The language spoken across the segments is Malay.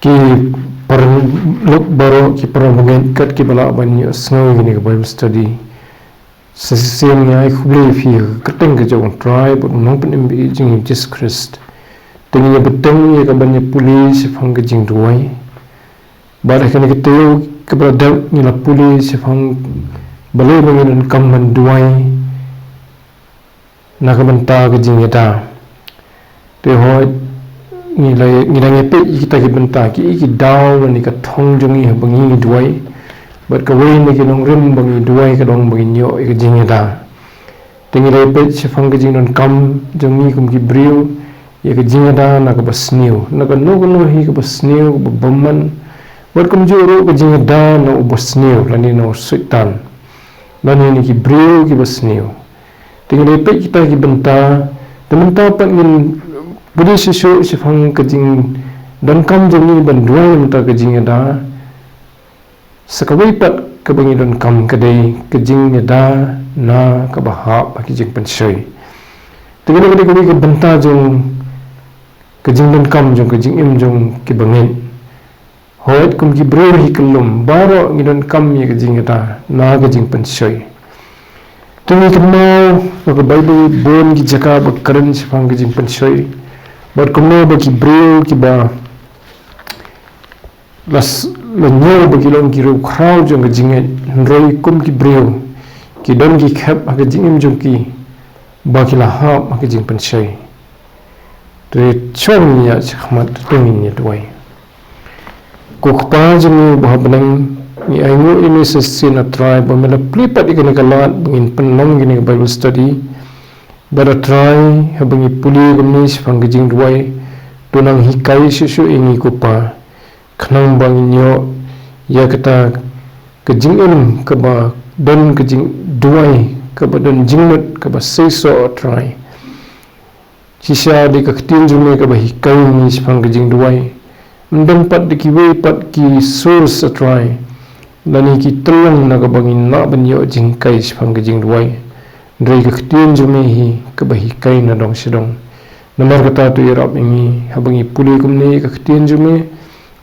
ki luk baro ki perempuan kat ki bala banyak sengaja gini ke Bible study sesian yang aku beli fi keteng ke jauh tribe nong pen jing Jesus Christ tengnya beteng ya ke banyak polis fang ke jing duai balik kan kita ke berada ni la polis fang balai mengen kam man duai nak benta ke jing eta te hoi ni la ngepe kita ke benta ki daw ni ka thong jungi bangi duai bat ka wei ni nong rim bangi duai ka dong bangi nyo ke jing eta tengi la pe fang ke jing non kam jungi kum ki brio ya ke jing eta nak basniu nak no hi ke basniu bamman bat kum juro ke jing eta no basniu lani no sultan lani ni ki brio ki basniu tengi la pe kita ki benta temen-temen pat ngin budi sisu sifang kejing dan kam jami banduai minta kejing ada sekawai pat kebangi dan kam kedai kejing ada na kabahap kejing pensoi dengan kedai ke benta jong kejing dan kam jong kejing im jong kebangin hoit kum ki bro hi kelum baro ngidan kam ye kejing ada na kejing pensoi tumi kenal ke Bible bon ki jaka bakaran sifang kejing pensoi bat kumno bagi brio ki ba las lenyo bagi long ki ru khrau jong ke jinget roi kum ki brio ki don ki khap ha ke jingim jong ki ba ki la ha ha ke jing pensai te chong ya chkhmat tungin ya tuai ko khpa jong ba benang ni aingo ini sesin tribe ba mela plipat ikene kalat bengin penong gini Bible study bara try habangi puli gumni sifang gejing duai tunang hikai susu ingi kupa khnang bang nyo ya kata gejing ilm keba don gejing duai keba don jingnut keba seso try sisa di kaktin jume keba hikai ni sifang gejing duai ndam pat dikiwe pat ki source try lani ki telong na kebangin na banyo jingkai sifang gejing duai Drai kaktin jumehi kebahikai na dong sidong. Namar kata tu irap ini habangi puli kumni kaktin jume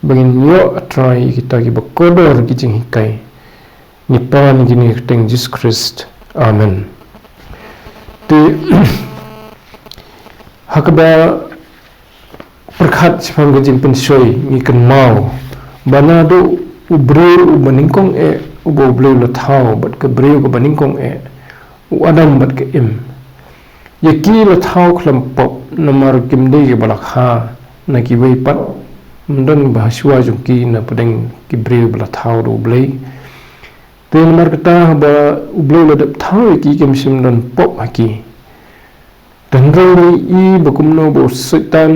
bangin yo atrai kita ki bakodor ki jing hikai. Nipan gini keteng Jesus Christ. Amen. Ti hakba perkhat sifang gajing pensoi ngikan mau banado ubreu ubaningkong ubo bleu lathau bat kebreu ke baningkong Adam bat ke im yaki la thau khlam pop namar kimde ke balakha na ki wei pat mdon bahaswa jungki na pedeng ki bre bala thau do blei te namar kata ba ublei la dap thau ki kem sim don pop haki dan ro i bakumno bo setan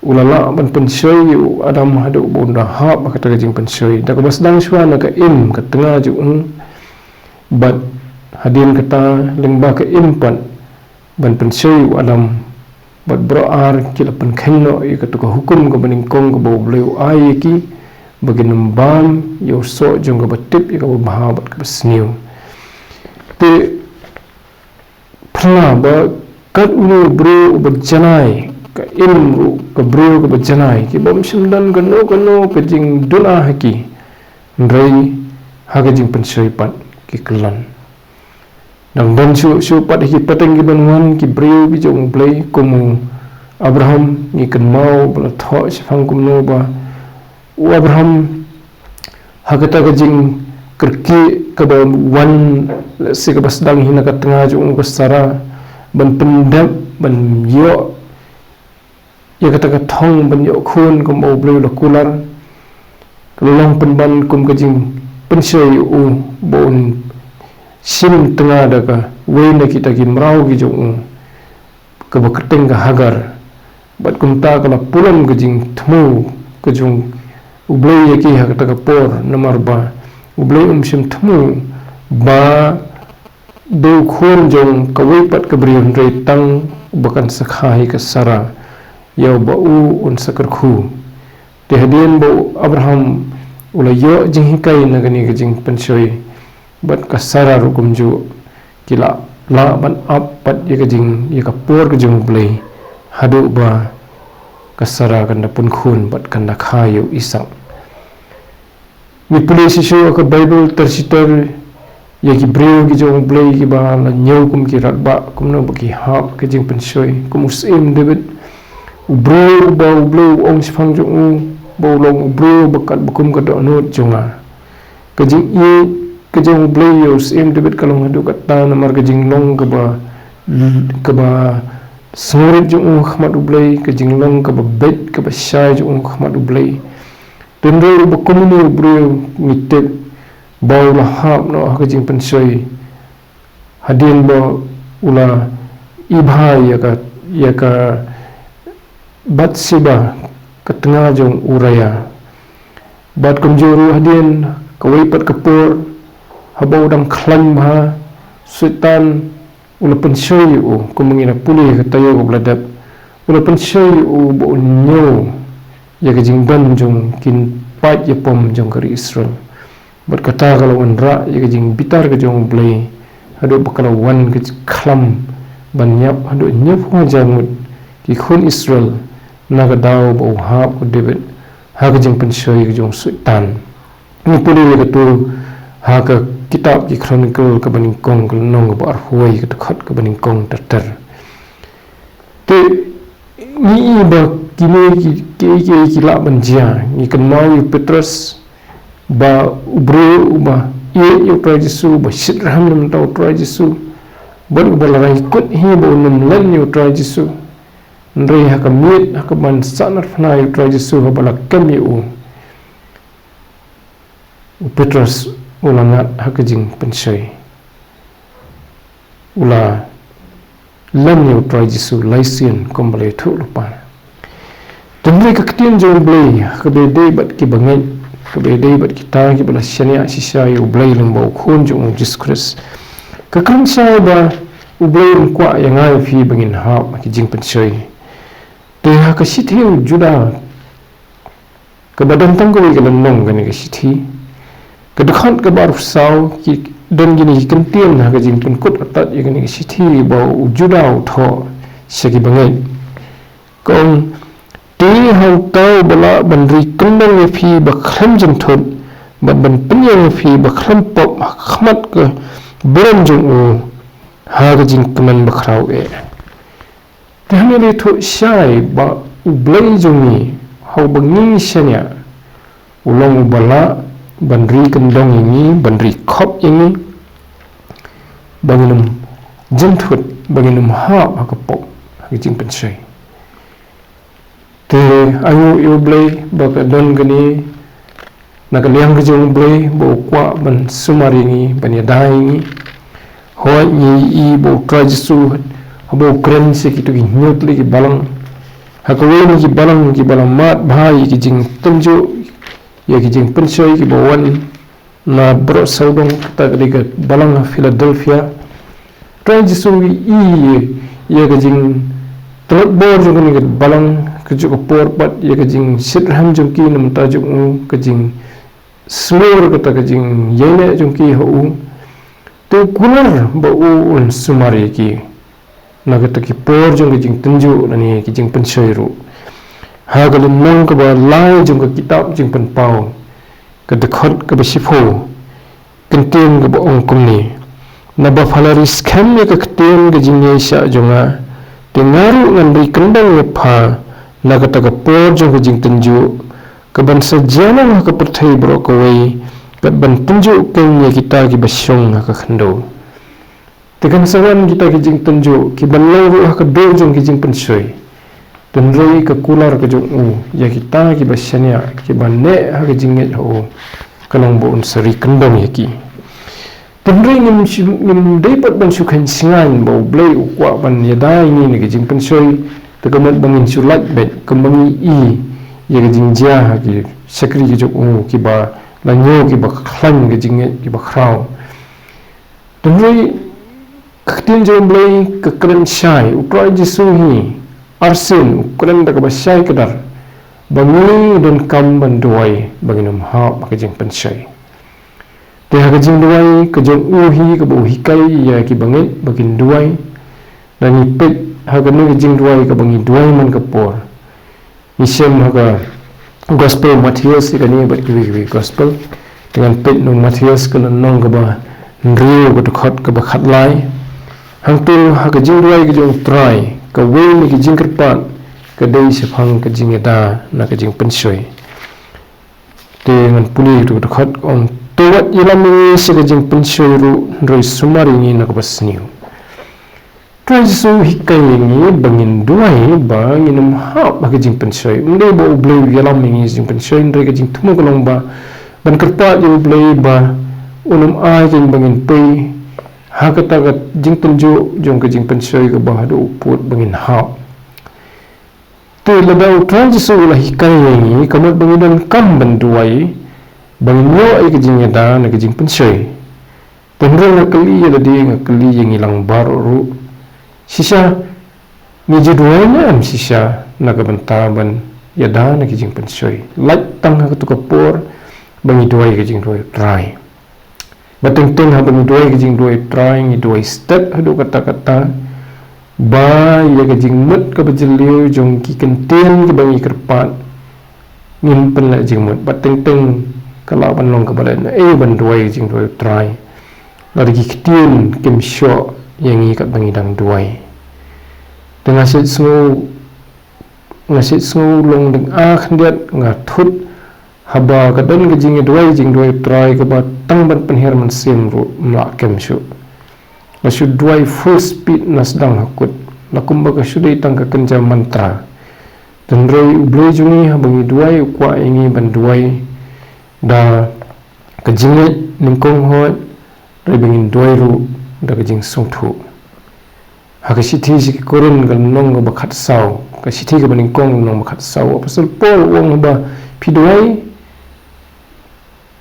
ulala ban pensoi Adam hadu bonda ha ba kata jing pensoi da ka basdang shwa na ka im ka tengah ju bat hadin kata lembah ke impan ban pensoi Adam bat berar kila pen khenno i kata hukum ke beningkong ke bau bleu ai ki bagi nembam yo so jong ke batip i ke bahabat ke sniu te pernah ba kat unu bro berjanai ke ilmu ke bro ke berjanai ki bom simdan gano ke jing duna haki ndrai haga jing pensoi pat ki kelan dan su pat hi pateng ki banwan ki breu bi jong play kumu Abraham ni kan mau bala tho sifang kumno ba Abraham hagata ka jing kerki ka ba wan se ka basdang hina ka tengah jong ka sara ban pendap ban yo ya kata ka thong ban yo khun kum au bleu la kular kalong penban kum ka jing pensoi u bon sim tengah daga wena kita ki mrau ki jong ke baketeng ka hagar bat kumta kala pulam ke jing thmu ke jong ublei yaki hakta ka por namar ba ublei sim thmu ba do khon jong ka wei pat ka brion rei tang bakan sakhai ka sara yau ba un sakar khu te hadien bo Abraham ula yo jing hikai na gani ke jing pensoi bat kasara rukum ju kila la ban up pat ye kajing ye kapur ke jung play hadu ba kasara kanda pun khun bat kanda khayu isang mi puli sisu ka Bible tersitor ya ki breu ki jong blei ki ba la nyau kum ki rat ba kum no ba ki hap ke jing pensoi kum usim debet breu ba bleu ong sifang jong bo long breu bakat bakum ka do no jonga ke jing i ke jong blei yo usim debet kalong hadu kata namar ke jing long ka ba sore jong khmat blei ke jing long ka ba bet ka ba shai jong khmat blei tendro bakum no breu mitet bau lahap no ka jing pensoi hadin bo ula ibhai ya ka Batsiba ke tengah jong uraya bat kumjuru hadin kawaipat kapur habau dam klan maha sultan ula pensoi kumengina pulih ke tayo bladap ula pensoi bo nyo ya ka jing ban jong kin pat ya pom jong kari Israel berkata kalau wanra ya jing bitar ke jong blei hadu bakala wan ke klam banyap hadu nyap ho jamut ki khun Israel naga daw bo hap ko David ha ke jing pensoi ke jong sultan ni puli ke tu ha ke kitab ki chronicle ke baning kong ke nong bo arhuai ke khat ke baning kong ter te ni ba kini ki la banjia ni kan mau Petrus ba ubro ba ye try Jesu ba sitraham nam tau try Jesu ba larai kut hi bo nam lan yo try Jesu ndrei ha kamit ha kaman sanar fna yo try Jesu ha bala kam yo Petrus ulangat ha kajing pensoi ula lan yo try Jesu laisian kombale thu lupa tendri ka ketien jong blei ka bede bat ki bangai kabedai bat kita ki bala syania sisa yu blai lembau khun jong Jesus Christ ka kan sai ba ublai kwa yang ai fi bangin ha ki jing pensoi te ha ka sithi juda ka badan tang ko ki lanong ka ni ka sithi ka dakhan ka bar sau ki dan gini kan tien ha ka jing pen kut atat ye ni ka sithi ba juda tho segi bangai kong ti hau tau bala bandri kembang fi bakham jeng thot ban penyang fi bakham pop khmat ke beram jeng ha ga jing keman bakhrau tahne le tho shai ba blai jeng ni hau bangi shanya ulong bala bandri kendong ini bandri khop ini banginum jeng thot banginum ha ka pop ha jing pensai te ayu yu blei baka don gani nakaliang ke jong blei bo kwa ban sumari ni ban yadai ni ho ni I bo trajisu bo kren se kitu ki nyut li ki balang hakwe ni ki balang mat bhai ki jing tenjo ya ki jing pensoi ki bo wan na bro saudong ta ga balang Philadelphia trajisu I ya ki jing trot bo jong ni balang kejuk por pat ya kajing sitraham jongki nam ta jong kajing slur kata kajing yene jongki ho tu kular ba un sumari ki nagata ki por jong kajing tenju nani kajing pensairu ha galin mong ka ba lai jong ka kitab jing pen pau ka dekhot ka ba sifo kenteng ka ba ong kumni na ba falaris kham ya ka kten kajing yesa jonga tengaru ngan ri kendang ya pha nagata ka por jong jing tenju ka ban sajana ka perthai bro ko wei ka ban tenju keng ye kita ki basyong ka khando tekan sawan kita ki jing tenju ki ban lo ka do jong ki jing pensoi tenrei ka kular ka jong ya kita ki basyania ki ban ne ha ka jing nge ho kalong bo un sari kendong ye ki tenrei nim dei pat ban su khan singan bo blei ukwa ban yadai ni ki jing pensoi tegamat bangin sulat bet kemangi I ya jing ja ki sakri ki jok ki ba lanyo ki ba khlan ki jing ki ba khrau tenrei kaktin jom blei ka kren shai ukrai Jesu hi arsin ukren da ka ba shai kadar bangi don kam ban duai banginum ha ba jing pensai te ha jing duai ka jong hi ka bo hikai ya ki bangi bagin duai dan ipet hagan ni jing duai ka bangi duai man ka por Isem haga Gospel Matius ikani bat kiwi Gospel dengan pit nung Matius kana nong kaba nriu ko khot kaba khatlai hangtu haga jingruai ke jong try ka we ni ki jingkerpat ka dei se phang ka jingeda na ka jing pensoi te ngan puli tu khot on towat ilami se ka jing pensoi ru roi sumari ni na ka basniu Transu hikai ni bangin duai bangin ha ba ka jing pensoi nde bo bleu ilami ni jing pensoi nde ka jing thumo kolong ba ban kerpat yo bleu ba unum ai jing bangin pei ha ka ta ka jing penjo jong ka jing pensoi ka ba do put bangin ha tu lebau transu la hikai ni kamot bangin dan kam banduai bangin yo ai ka jing da na ka jing pensoi tenro na kali ya di ngakali yang ilang baru sisa ni jadwal am sisa na ka bantaban ya da na ka jing pensoi lat tang ha ka tu ka por bangi duai ka jing duai try bateng teng ha bangi duai ka jing duai try ni duai step hadu kata-kata ba ya ka jing mut ka bajeliu jong ki kenten ka bangi kerpat ngin pen la jing mut bateng teng kala ban long ka badan ban duai ka jing duai try lagi ketien kim syo yang ikat bangi dang duai dengan sit sngu long deng khendiat ngathut haba ka dan ka jing duai try ka ba tang ban penher man sim ru mla kem syu masu duai full speed nas dang hakut lakumba ka sudai tang ka kenja mantra dan roi blue jungi habangi duai kwa ingi ban duai da ka jingit ningkong hot roi bangin duai ru da ka jing sung thu ha ka sithi si korun ka nong ka bakhat sau ka sithi ka baning kong nong bakhat sau apostle paul wong ba piduai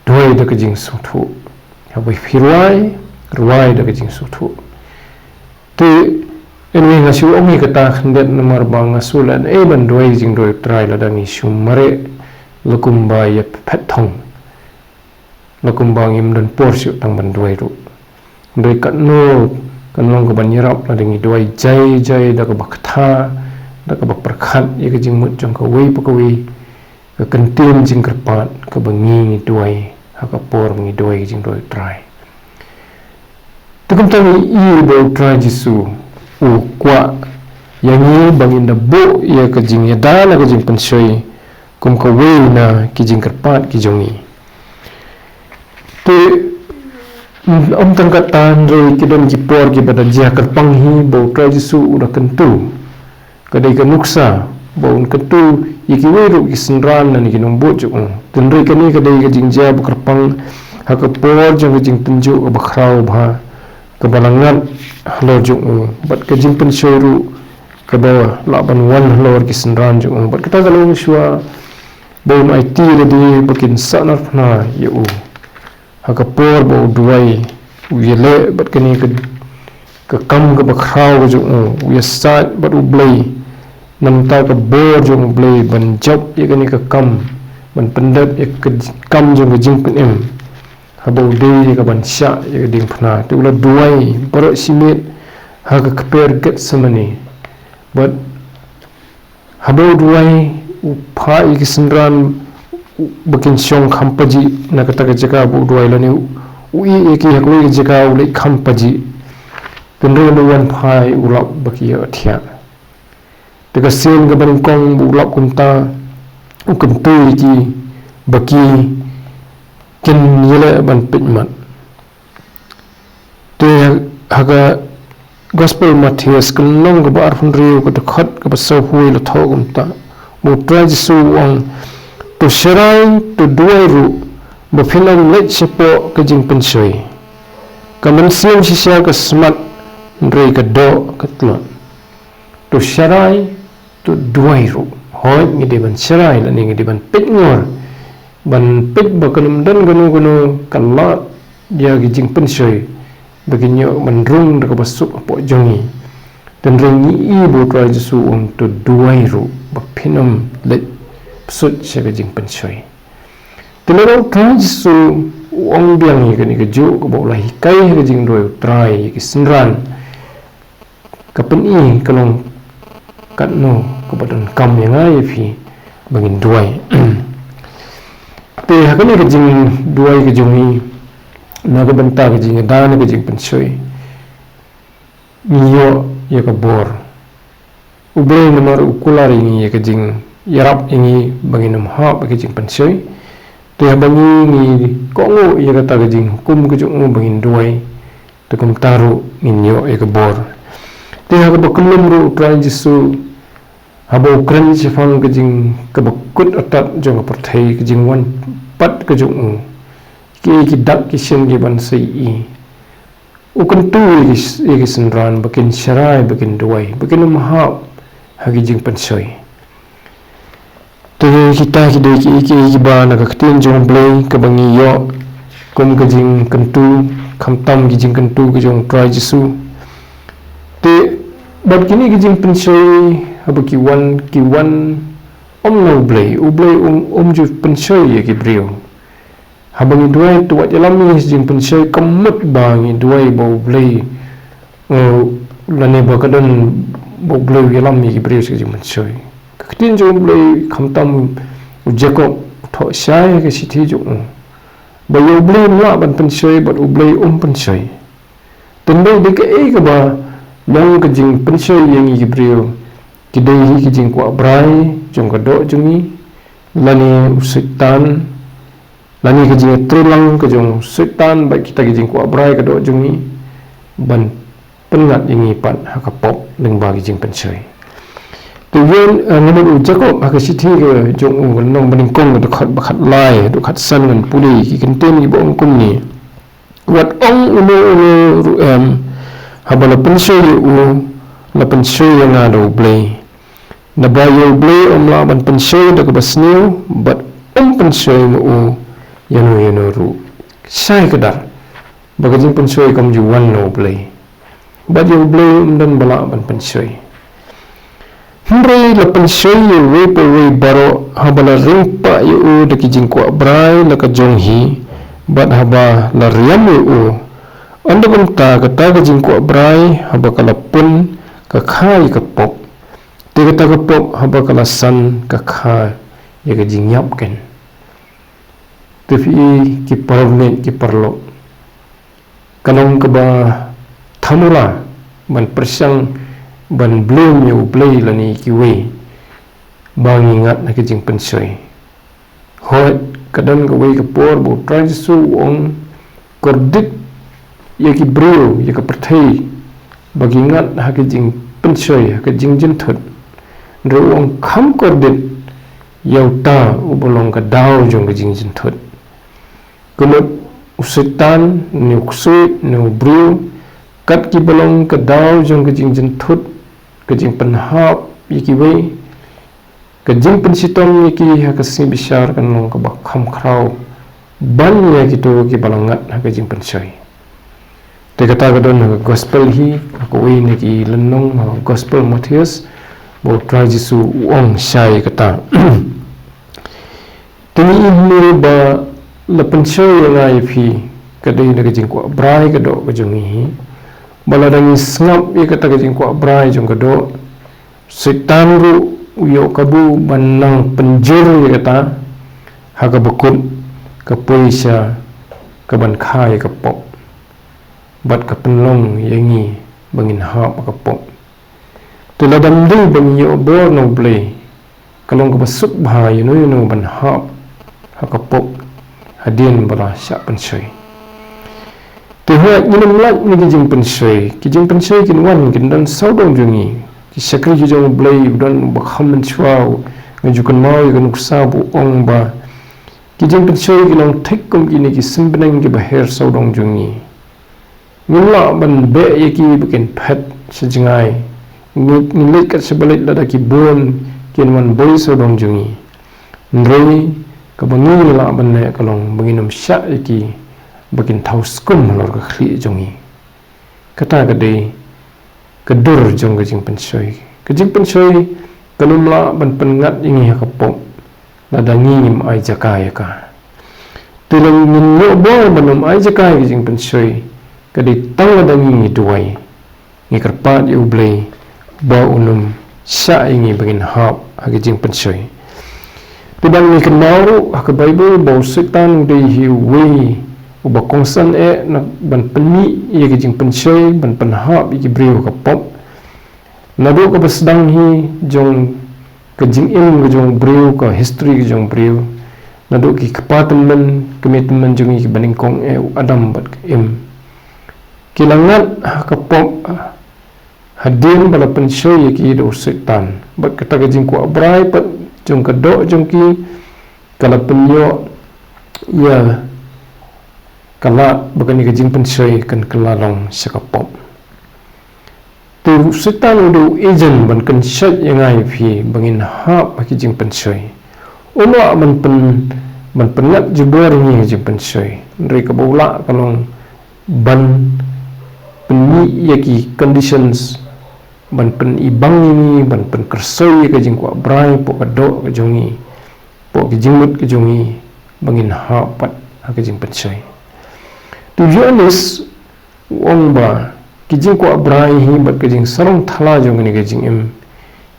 duai da ka jing sung thu ha bai phiruai ruai da ka jing sung thu te enwi ngasu ongi ka ta khndet namar ba ngasulan ban duai jing duai trai la dangi shumare lakumba ya phat thong lakumba ngim dan porsyu tang ban duai ru doi kat no kan long ka ban yarap la dangi duai jai da ka baktha da ka bak perkhat ya ka jing mut jong ka wei pa ka wei ka kentin jing kerpat ka bangi duai ha ka por bangi duai jing duai trai tukum tang i bo trai jisu u kwa yang i bangin da bo ya ka jing ya da la ka jing pensoi kum ka wei na ki jing kerpat ki jongi te om tangkat tan roi ki don ki por ki badan jia kerpang hi bo trai jisu udah kentu kadai ka nuksa bo un kentu iki weru ki senran na ki nombo ju ten roi kani kadai ka jing jia kerpang ha ka por jong jing tenju ka bakrau bha ka balangan hlo ju bat ka jing pensoi ru ka bawa laban wan hlo ki senran ju bat kata kalau shua bo mai ti de bakin sanar na yu haka por bo duai wiele bat kani ka kam ka bakrau ju wi sat bat ublei namta ka bor ju ublei ban job ye kani ka kam ban pendat ye ka kam ju jing pen em habo de ka ban sha ye ding phna tu la duai por simit haka kper get samani but habo duai upha ye senran bakin syong khampaji na kata ka jaka bu duai la ni ui eki hakui ka jaka ulai khampaji tendre no wan phai ulap baki ya thia te ka sen ga ban kong bu ulap kunta ukam tu ki baki ken yele ban pitmat te haga gospel Matius kan long ga bar hun riu ka khat ka so hui la thogum ta bu trajisu wang tu serai tu duai ru bafilang let sepo ka jing pensoi ka mansiam sisia ka smat rei ka do ka tla tu serai tu duai ru hoi ngi de ban serai la ni ngi de ban pit ngor ban pit ba kanum dan ganu kala dia ki jing pensoi baginyo ban rung da ka basuk po jongi dan rengi i bo tra jisu tu duai ru bapinam let sut siya jing pensoi tenero trai su ong biang ni ka ju ko bo lai kai ka jing doi trai ki sinran ka pen i kalong kat no ko badan kam yang ai fi bangin duai te hakani ka jing duai ka jungi na ka banta ka jing dana ka jing pensoi niyo ya ka bor ublay namar ukular ini ya ka jing yarap ini bangin ha ka jing pensoi te habangi ni kongo ya ka ta ka jing hukum ka jungu bangin duai te kum taru niyo ya ka bor te ha ka bakulum ru ukran jisu habo ukran sifang ka jing ka bakut atat jong ka perthai ka jing wan pat ka jungu ki dak ki shen ki ban sei i ukan tu ki senran bakin syarai bakin duai bakin mahab hagi jing pensoi te kita ki dei ki ba na ka tin jong blai ka bangi yo kum ka jing kentu kham tam ki jing kentu ka jong trai jisu te bab kini ki jing pensoi habo ki wan no blai ju pensoi ya ki brio habang duai tu wat yalam ni jing pensoi kamut bang duai bau blai lani ba kadon bau blai yalam ni ki brio jing pensoi katin jong blai khamtam jakob tho sai ka sithi jo ba yo blai ma ban pensoi ba blai pensoi tendai de ka ka ba yang ka jing pensoi yang ki brio kidai ki jing kwa brai jong ka do jungi lani usitan lani ka jing trulang ka jong usitan ba kita ki jing kwa brai ka do jungi ban pengat yang ipan hakapop leng ba ki jing pensoi tu yen ngamun jakob ha ka sithi ka jong nong baning kong ka khat bakhat lai du khat san ngan puli ki kenten ki bong kun ni wat ong ulo ruem habala pensoi la pensoi yang ada blai na bayo blai la ban pensoi da ka basniu but pensoi mo yano ru sai kadar bagajing pensoi kam ju wan no blai but yo blai dan bala ban pensoi hre la pensoi yo we pe we baro habala rimpa yo da ki jing ko brai la ka jong hi but haba la riam yo anda banta ka ta ka jing ko brai haba kala pun ka khai ka pop te ka ta ka pop haba kala san ka kha ya ka jing yap ken te fi ki permen ki perlo kalong ka ba thamula ban persang ban bloom yo play lani ki we bang ingat na ka jing pensoi hot kadang ka we ka por bo try su ong kordit ya ki brio ya ka perthai bagi ingat ha ka jing pensoi ha ka jing jin thot ro ong kham kordit yau ta ubolong ka daw jong ka jing jin thot kumut usitan ni uksui ni brio kat ki bolong ka daw jong ka jing jin thot ka jing penhap yiki we ka jing pensitom yiki ha ka sing bishar kan long ka ba kham khrau ban ya ki to ki balangat ha ka jing pensoi te kata ka don ha gospel hi ko we ni ki lenong ha gospel Matthias bo try jisu ong sai kata tini ni ba la pensoi ngai phi ka dei na ka jing ko brai ka do ka jong hi bala dang snap ye kata ka jing ko brai jong ka do setan ru yo kabu banang penjur ye kata ha ka bakut ka poisa ka ban khai ka pop bat ka penlong yengi bangin ha ka pop tu la dam dei bang yo bor no blai kalong ka basuk bha yo no ban ha ka pop hadin bala sya pensoi tu ha minum lak ni kijing pensoi kin wan kin dan saudong jungi ki sakri ju jong blai dan bakham chwau ngajukan mau kan uksabu ong ba kijing pensoi kilong thik kum kini ki simbenang ki baher saudong jungi ngula ban be ye ki bikin phet sejingai ngilit kat sebalit lada ki bon kin wan boy saudong jungi nrei ka bangi la ban ne kalong banginum sya ye ki bakin taus kum lor ka khri jongi kata ka dei ka dur jong ka jing pensoi kalum la ban pengat ingi ha kapop la dangi im ai jakai ka tulung min no bo banum ai jakai ka jing pensoi ka dei tang la dangi ni duai ngi karpat yu blai ba unum sya ingi bakin hap ha ka jing pensoi Tidang ni kenau ke Bible bau setan dei hi we uba kongsan nak ban penmi ye ke jing pensoi ban penhap ye brio ka pop nado ka basdang hi jong ke jing im ke jong brio ka history ke jong brio nado ki kepatemen commitment jong ki baning kong adam bat ke im kilangat ka pop hadin bala pensoi ye ki do setan bat kata ke jing ku abrai pat jong kedok jong ki kalau penyo ya kala bukan ke jing pensoi kan kelalong sakapop tu setan do ejen ban kan syat yang ai phi bangin hap ke jing pensoi ulo man penat jubur ni jing pensoi ri ka bola kalong ban penni yaki conditions ban pen ibang ini ban pen kersoi ke jing ku brai po kadok ke jongi po ke jingmut ke jongi bangin hapat ke jing pensoi to be honest wong ba ke jing ku brai hi bat ke jing sarong thala jong ni ke jing em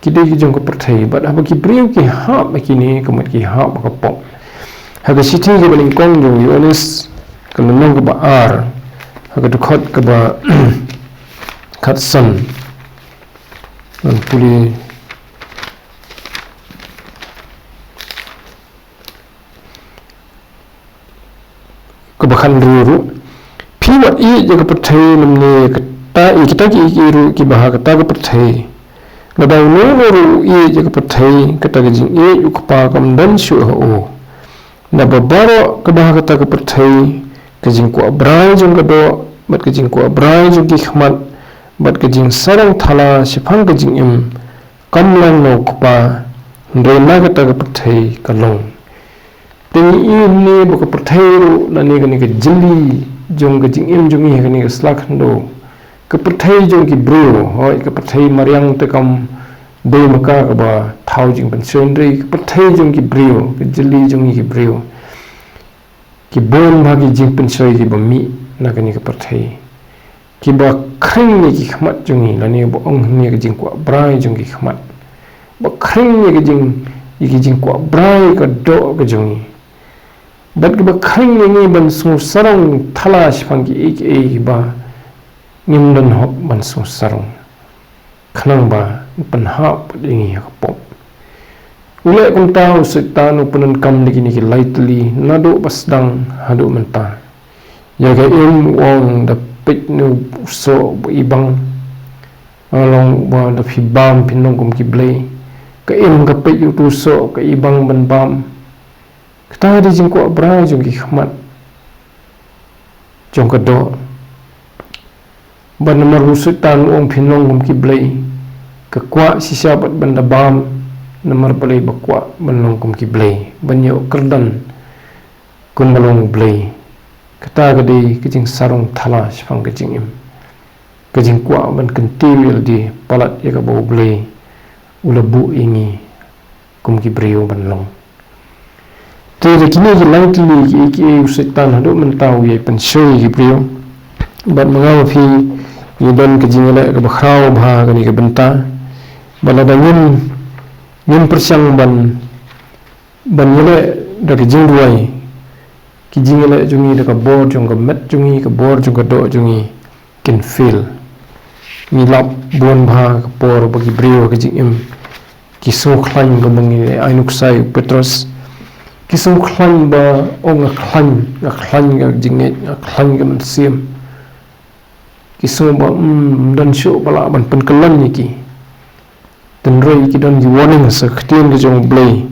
kide ke jong ko perthai bat apa ki priu ki hap ki ni kemat ki hap ka pop ha ke siti ke baling kong jong honest ke menong ke ba ar ha ke dukhat ke ba khat san dan puli kebakan ruru piwat i jaga perthai namne kata i kita ki ru ki baha kata ke perthai ladau nuru i jaga perthai kata ke jing i ukpa kam dan shu ho na babaro ke baha kata ke perthai ke jing ku abrai jong ke do bat ke jing ku abrai jong ki khmat bat ke jing sarang thala sifang ke jing im kamlang no kupa rena kata ke perthai kalong tingi ini buka perthai ru nani ke jeli jong ke jing im jong i ke slakhndo ke perthai jong ki bro hoi ke perthai mariang te kam de maka ke ba thau jing pension ri ke perthai jong ki brio ke jeli jong i ki brio ki bon bagi jing pensoi ki bami na ke perthai ki ba khring ni ki khmat jungi lani bo ong ni ke jing kwa brai jung ki khmat ba khring ni ke jing kwa brai ka do ke jungi bat ki ba khring ni ban su sarong thala sipang ki ek ba ngim dan hop ban su sarong khnang ba pan hap dingi ka pop ule kum tau setan upunan kam ni ki lightly nado basdang hadu menta ya ga im wong da pik nu so ibang along ba da phibam pinong kum ki blei ka im ka pik tu so ka ibang ban bam kata di jing ko bra jong ki khmat jong ka do ban namar rusutan ong pinong kum ki blei ka kwa sisa bat ban da bam namar blei bakwa ban kum ki blei ban yo kerdan kun balong blei kata gadi kejing sarung thala sifang kejing im kejing kwa ban kentiwil di palat ya ka bau blei ulabu ingi kum ki brio ban long te de kini ki lightly ki setan hadu mentau ye pensoi ki brio ban mengaw fi ni don kejing le ka bakhrau bha ka ni ka benta balada ngin persang ban yele da kejing duai ki jingale jungi da ka bor jong ka met jungi ka bor jong ka do jungi can feel mi lap bon bha ka por bagi brio ka jing im ki so khlan ga bangi ainuk sai petros ki so khlan ba ong ga khlan ga jinge ga khlan ga man sim ki so ba dan sho bala ban pen kelan ni ki dan roi ki dan di warning sa khtian ga jong blai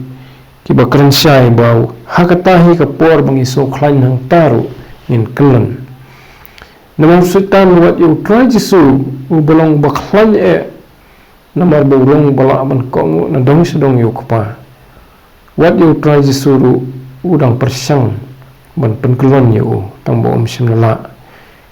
ki bakran syai bau hakatahi ka por bangi so khlan hang taru ngin kelan namang setan wat you try jisu u belong bakhlan namar borong bala man kong na dong sedong yu kpa wat you try jisu ru udang persang ban penkelon yu tang bo simnala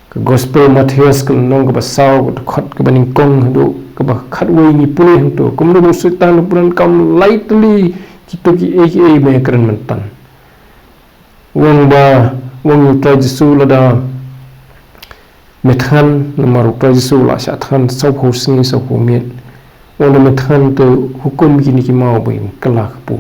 ka gospel Matthews ka nong ka basaw ka khat ka baning kong do ka ba khat wei ni puli hang to kum no setan puran kam lightly kita ki me keren mentan wong you try jisu lada methan namar try jisu la sha than sau ho singi sau ho miet wong methan to hukum kini ki mau bain kalak pu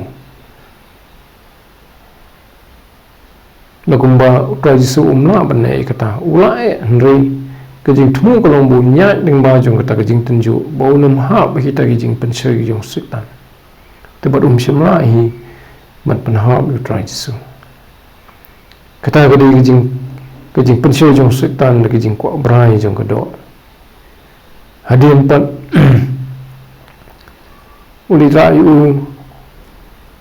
Lakumba utrai Yesu umla banai kata ula Henry kejing temu kalau bunya dengan baju kata kejing tenju bau nam ha kita kejing pensoi kejing sultan tempat syamlahi mat penhab utrai Yesu kata kejing pensoi kejing sultan kejing kuat berai kejing kedok hadir empat uli rayu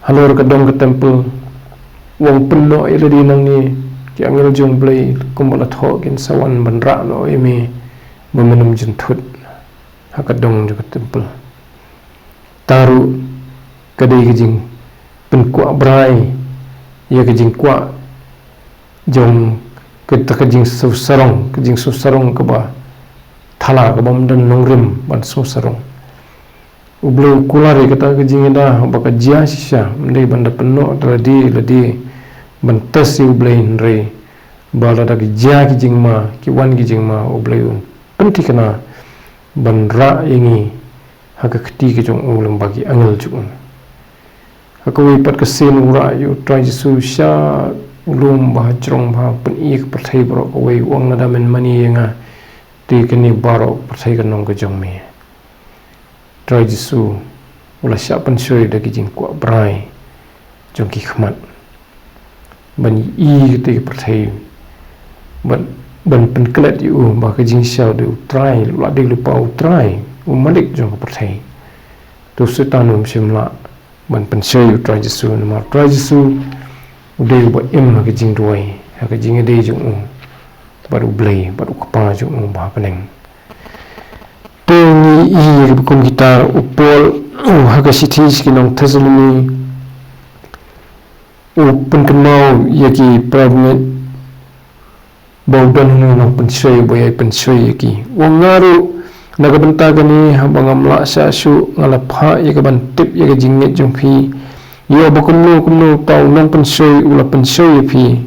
halor kedong ke temple wong penuh ila di nang ni ki angel jong blai kumbala tho kin sawan banra no emi memenum jentut hakadong ke temple taru kadai kejing penkua brai ya kejing kuat jong kita kejing susarong ke ba thala ke bam dan nongrim ban susarong ublo kulari kata kejing ida baka jia sisa mendai banda penuh ladi bantas ublain re bala dagi jia kijing ma kiwan kijing ma ublain penting kena banra ini haka keti kejong ulam bagi angel jukun haka wipat kesin ura yu try Yesu sya ulum bah jrong bah pen ik perthai bro ko wei wang nada men mani nga ti keni baro perthai kanong kejong me try Yesu ula sya pensoi dagi jing kwa brai jong ki khmat ban i te perthai ban penklet yu ba ka jing xiao de utrai la de lu pa utrai malik jong perthai tu setanum simla ban pensoi utrai Yesu ma utrai Yesu ude ba im ka jing duai ka jing de jong baru blai baru kapa jong ba peneng te ni i bukum kita upol ha sithi skinong thazlumi open kenal yaki permit baudan nang pensoi boy pensoi yaki wangaru naga bentaga ni habang amla sa su ngalapha yaka bantip yaka jingit jongpi yo bakumno tau nang pensoi ula pensoi yapi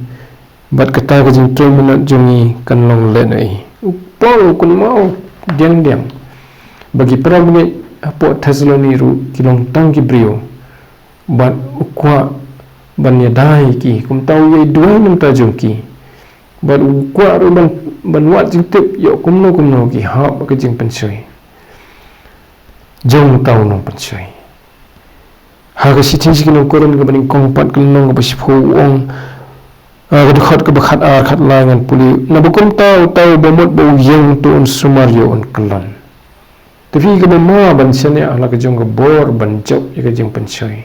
bat kata ka jing 3 minit jongi kanlong lenai upol kun mau diang bagi permit apo Thessaloni ru kilong tangki brio bat ukwa ban dai ki kum tau ye dua nam ta jong ki ban kwa ru ban wat jing tip yo kum no ki ha ba ka jing pensoi jong tau no pensoi ha ka sitin ki no koron ka baning kong pat ka no ba sipo ong ga de khat ka ba khat la ngan puli na bu kum tau ba mot bo yeng tu on sumario on klan tapi ka ba ma ban sene ala ka jong ka bor ban jok ye ka jing pensoi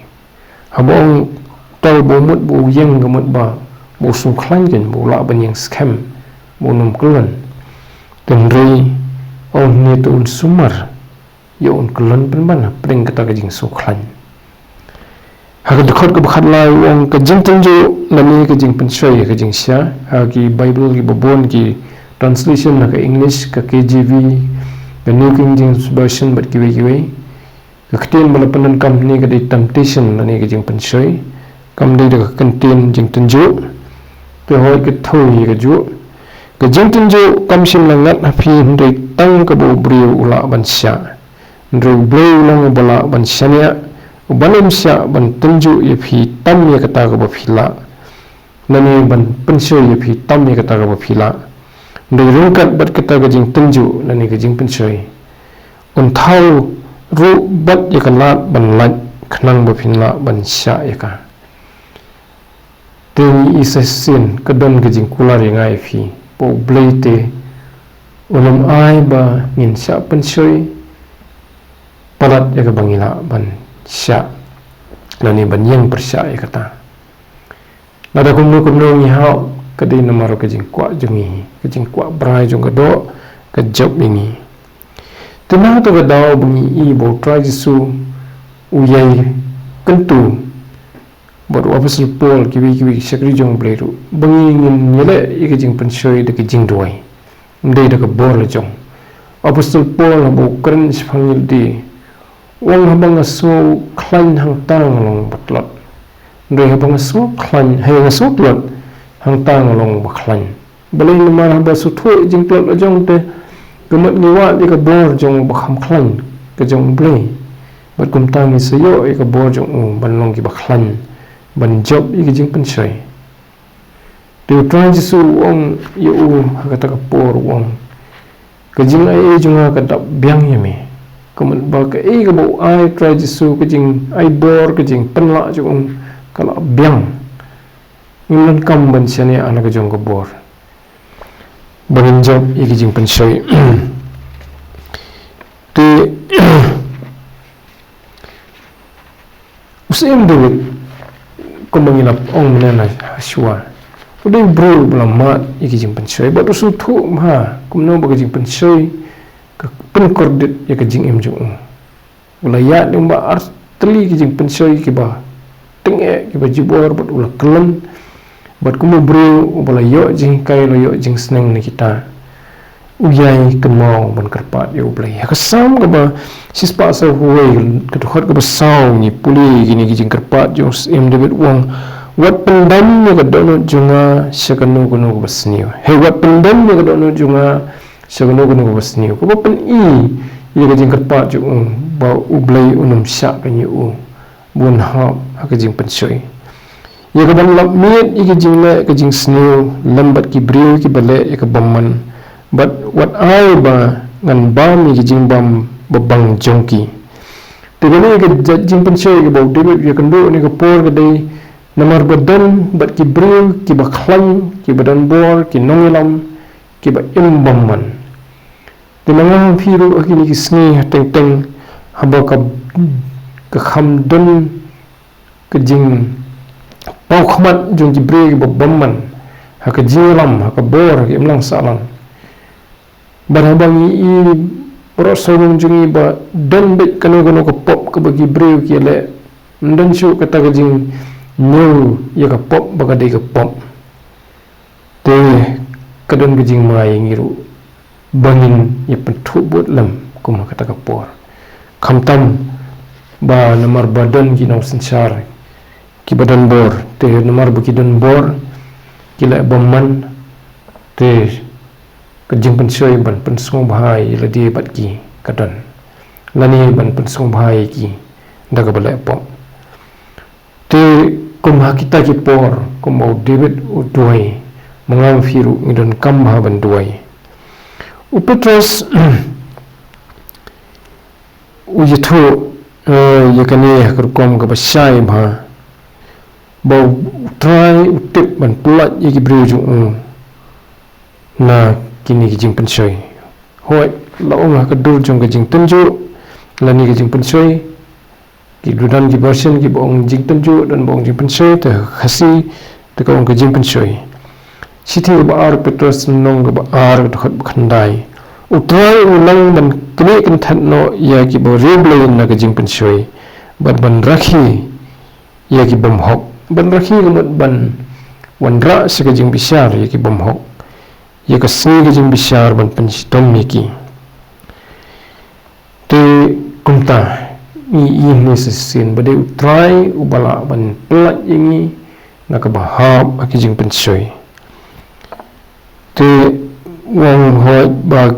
habong tau bomut bo yeng gamut ba bo sum khlan gen bo la ban yang scam bo num klan tenri on ni tu un sumar yo un klan pen ban pring kata ka jing su khlan ha ka dekhot ka bakhat lai ong ka jing tenjo nami ka jing pensoi ka jing sia ha ki bible ki bobon ki translation na ka english ka KJV ka new king james version bat ki we ka kten bala panan company ka di temptation nani ka jing pensoi kam dei da kantin jing tenjo pe hoi ke thoi ke ju ke jing tenjo kam sim langat hafi ndai tang ka bo brio ula ban sya ndro bleu lang bala ban syania ubanem sya ban tenjo ye phi tam ye kata ka bo phila nani ban pensoi ye phi tam ye kata ka bo phila ndai rungkat bat kata ka jing tenjo nani ka jing pensoi un thau ru bat ye kan lat ban lat khnang bo phinla ban sya ye ka Teni isasin kadon kejing kular yang ai fi po blate ulam ai ba ngin sya pensoi palat ya ka bangila ban sya nani ban yang persya ya kata nada kumno ni hau kadai namaro kejing kwa jungi kejing kwa brai jong kado ka job ini tenang to kadau bungi i bo try Yesu uyai kentu baru Apostle Paul kiwi sekri jong bleru bangi ngin yele ike jing pensoi de jing duai ndai de ka bor le jong Apostle Paul bo kren sphangil di wang habang aso klan hang tang long batlot ndai habang aso klan hay aso tlot hang tang long baklan balai lemar haba su thu jing tlot jong te kemat niwa de ka bor jong bakham klan ka jong blei bat kum tang isayo ike bor jong ban long ki baklan ban job ike jing pensoi Teu try jisu ong yu kata kapor ong kajing ai junga kata biang yame kemen ba ka ka bau ai try jisu kajing ai bor kajing penla jung kala biang ngilan kam ban siane ana kajong ka bor bangin job i kajing pensoi te usim dulu kumangilap ong menana shua udah bro belamat iki jing pensoi ba tu tu ha kumno ba jing pensoi ka penkordit ya ka jing em jung ulayat ding ba artli ki jing pensoi ki ba tenge ki ba jibor bat ula kelam bat kumu bro ubala yo jing kai lo yo jing seneng ni kita uyai kemau ban kerpat yo blai ya kesam ka ba sispa sa huai ka hot ka ba sau ni puli gini ki jing kerpat jong em debit wang wat pendam ni ka dono junga syakanu kuno basniu he wat pendam ni ka dono junga syakanu kuno basniu ko pen i ye ka jing kerpat jung ba ublai unum syak ka ni u bun ha ka jing pensoi ye ka ban lap miet i ka jing le ka jing sniu lambat ki briu ki bale e ka bamman but what I ba ngan bam i ka jing bam babang jongki te ni ka jing pensoi ka ba debit ye kan do ni ka por ka dei namar badan bat ki bril ki baklan ki badan bor ki nongilam ki ba imbamman de mangang phiru akini ki sni teng teng haba ka kham dun ka jing pau khmat jung ki bril ki babamman ha ka jingalam ha ka bor ki imlang salam barabang i prosong jungi ba dan bet kanu kanu ka pop ka bagi bril ki le ndan shu kata ka jing new ya ka pop baga de ka pop te kadon gijing mai ngiru bangin ya pentu buat lam kuma kata ka por khamtam ba namar badan ki nau sensar ki badan bor te namar bu ki don bor ki la bamman te kajing pensoi ban pensong bahai la di bat ki kadon lani ban pensong bahai ki daga bala pop te kumha kita ki por kumau David uduai mangam firu ngidon kamha banduai upetros ujitu yakani hakurkom ka basai bha bau try utip ban pulat yaki breju na kini ki jing pensoi hoi laong ha ka dur jong ka jing tunju lani ka jing pensoi ki dudan ki version ki bong jing tenju dan bong jing pensoi te khasi te kong ka jing pensoi siti ba ar petros nong ba ar to khat khandai utrai ulang dan kini kan that no ya ki bo reble na ka jing pensoi ban rakhi ya ki bom hok ban rakhi ngot ban wan ra se ka jing bishar ya ki bom hok ya ka sni ka jing bishar ban penstom mi ki te kumta ini sesin bade utrai ubala ban pelat ini nak bahab akijing pensoi te wang hoi bag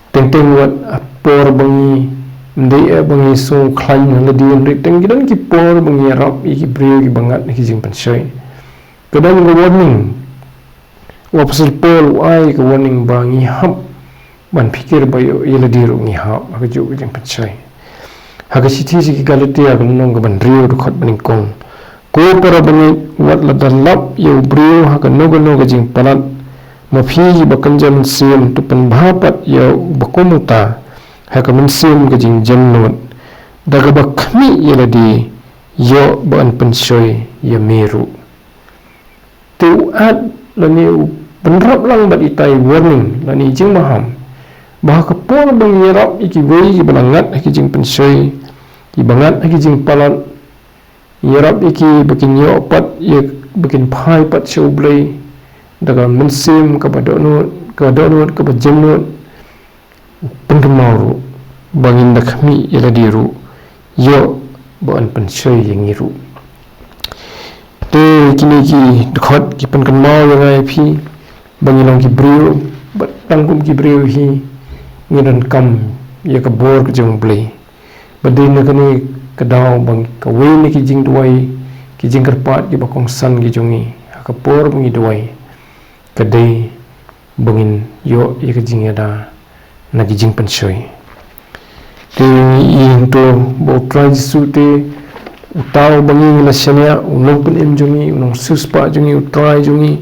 tenteng wat por bangi ndai bangi so klan la di ndai tenggidan ki por bangi rap iki brio ki bangat akijing pensoi kadang go warning wa pasal pol ai ko warning bangi hap ban pikir bayo ila diru ngi hap akiju akijing pensoi haga siti siki galatia kan nong ban rio do khat baning kong ko para bani wat la dalap yo brio haga nogo nogo jing palat ma phi bakan jam sim tu pan bhapat yo bakomuta haga men sim ga jing jam not daga bakmi yela di yo ban pensoi ya meru tu ad lani benrap lang bat itai warning lani jing maham bah kapor bang yerap iki wei ki balangat iki jing pensoi ki bangat iki jing palat yerap iki bikin yo pat ye bikin phai pat shoblei daga mensim ka badonut ka bajamnut pendemaru bangin dakmi ila diru yo ban pensoi yang iru te kini ki dekhot ki pen kan mau yang ai phi bangin ki brio bat tangkum ki brio hi ngidan kam ya ka bor ka jong blei badin kani kadau bang kawin ki jing duai ki jing kerpat ki bakong san ki jongi ka por bungi duai kadai bangin yo ika jing ada nagi jing pensoi te ing to bo try su te utau bangin la shania unong pun em jungi unong suspa jungi utrai jungi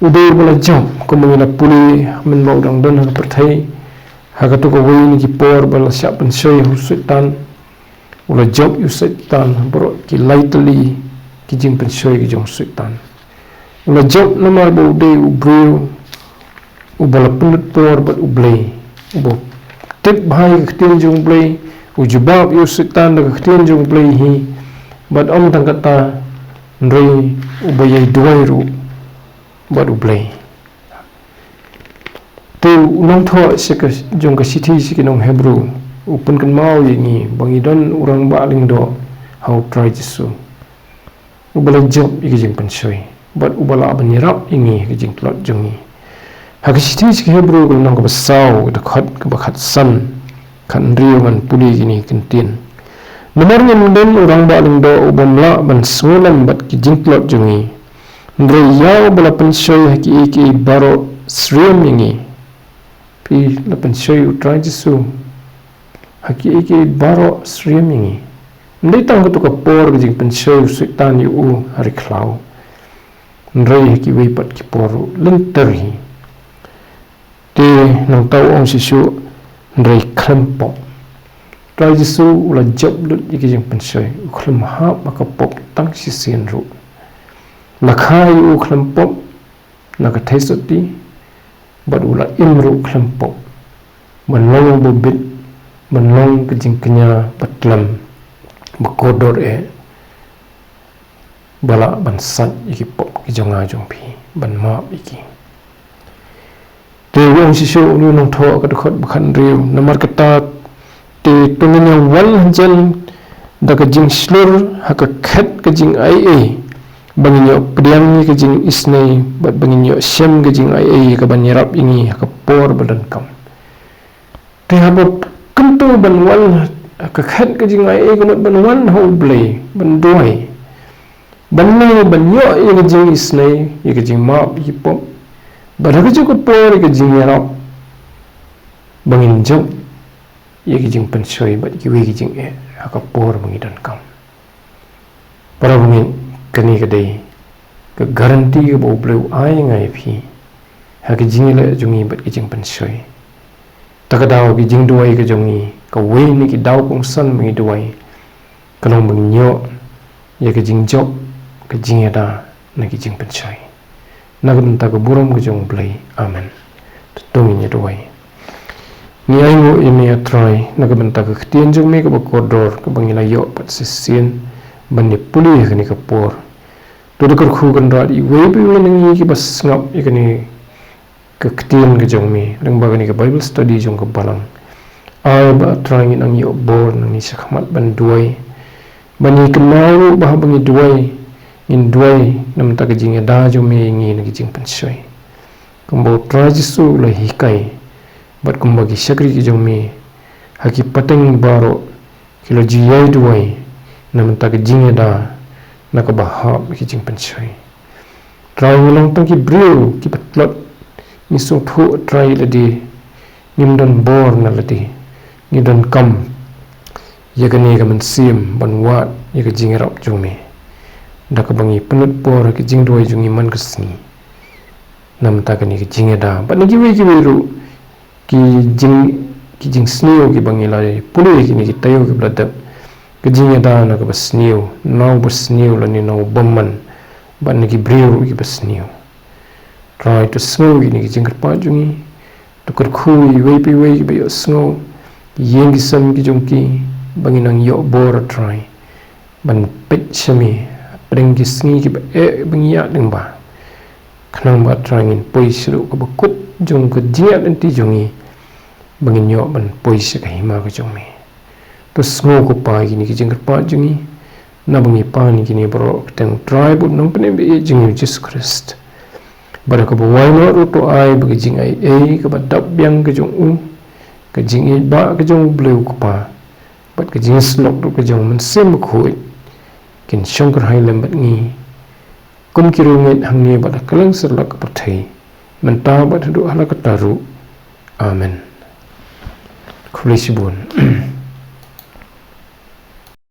uday bola job ko mangina puli men mau dang don ha perthai ha to ko wei ni ki por bala sya pensoi hu sutan ula job yu sutan bro ki lightly ki jing pensoi ki jong sutan ula job namar bo de ubru ubala punut por bat ublei ubo tip bhai khtin jong blei ujubab yu sutan da khtin jong blei hi bat om tang kata ndrei ubayai duai ru bat ublei tu unong tho sik jong ka sithi sik nong hebrew upun kan mau yengi bangidon urang baling do how try jisu ubala job igi jing pensoi bat ubala abanirap ingi igi jing plot jongi hakisithi sik hebrew kan nong ka basau da khat ka bakhat san kan riu man puli gini kentin nomor ngin den urang baling do ubamla ban solam bat ki jing plot jongi ndre yaw bala pensoi haki iki baro sriam ingi pi la pensoi utrai jisu haki iki baro sriam ingi ndai tang to ka por jing pensoi suitan yu hari khlau ndrei haki wei pat ki por lenter hi te nang tau ong sisu ndrei klempo trai jisu ula job lut iki jing pensoi ukhlem ha maka pop tang si sin ru lakhai u klempo naka thaisoti bat ula imru klempo manlong bobit manlong kejing kenya batlam bakodor bala bansat iki pop ki jonga jong pi ban ma iki te wong si show nu nong tho ka khot bakhan riu namar kata te tungnya wal jan da ka jing slur ha ka khat ka jing ai bangin yo priang ni ka jing isnai bat bangin yo shem ka jing ai ka banyarap ingi ha ka por badan kam te habo kanto banwal ka khat ka jing ai ka ban wan ho blei ban doi ban ne ban yo ye ka jing isnai ye ka jing ma yi pom ba ka ju ko por ka jing yarap bangin jo ye ka jing pensoi bat ki we ka jing ha ka por bangi dan kam para bangin kani kadai ka garanti ka bo bleu ai ngai phi ha ka jing la jungi bat ki jing pensoi takadaw ki jing duai ka jongi ka wei ni ki daw kong san mi duai kalong bang nyo ye ka jing job ka jing ada na ki jing pensoi nagam ta ka buram ka jong blai amen tung ni duai ni ai ngo ini atrai nagam ta ka ktien jong me ka bakodor ka bangila yo pat sisien ban ni puli ka ni ka por to da kar khu kan ra i wei bi ni ki bas ngap ikani ktien ka jong mi lang ba ni ka bible study jong ka balang ai ba trying in ang yo bor ni sakmat ban duai bani kemau bah bangi duai in duai nam ta ka jing da jo me ngi ni jing pensoi kumbo trajisu la hikai bat kumba ki shakri ki jong mi haki pateng baro kilo jiyai duai nam ta ka jing da na ka bahab ki jing pensoi try long tang ki brio ki patlot ni so thu try la di nim don bor na la di ni don kam ye ka ni ka man sim ban wat ye ka jing rap jong mi da ka bangi penut por ki jing duai jong man ka sni nam ta ka ni ki jing da ba ni ki we ru ki jing snio ki bangi la pulu ki ni ki tayo ki bladap ki jing da na ka basnio now basnio la ni now bomman ba ni ki brio ki basnio try to snow ni ki jing pa jungi to kar khu we ki be snow yeng sam ki jong ki bangi nang yo bor try ban pet chami bring ki sngi ki bangi ya ding ba khnang ba trying in poisiru ko bakut jong ko jinga den ti jongi bangi nyo ban poisi ka hima ka jong me to snow ko pa ki ni ki jing pa jungi na bangi pa ni ki ni bro teng tribe nong pene be jingi Jesus Christ bara ka bo wai no ro to ai ba jing ai ka ba dab yang ka jong u ka jing ba ka jong bleu ko pa bat ka jing snok to ka jong man sem khoi kin shankar hai lam bat ni kum kirungit hangi bada kalang serla kepertai mentau bada doa la ketaru amen. Kulisibun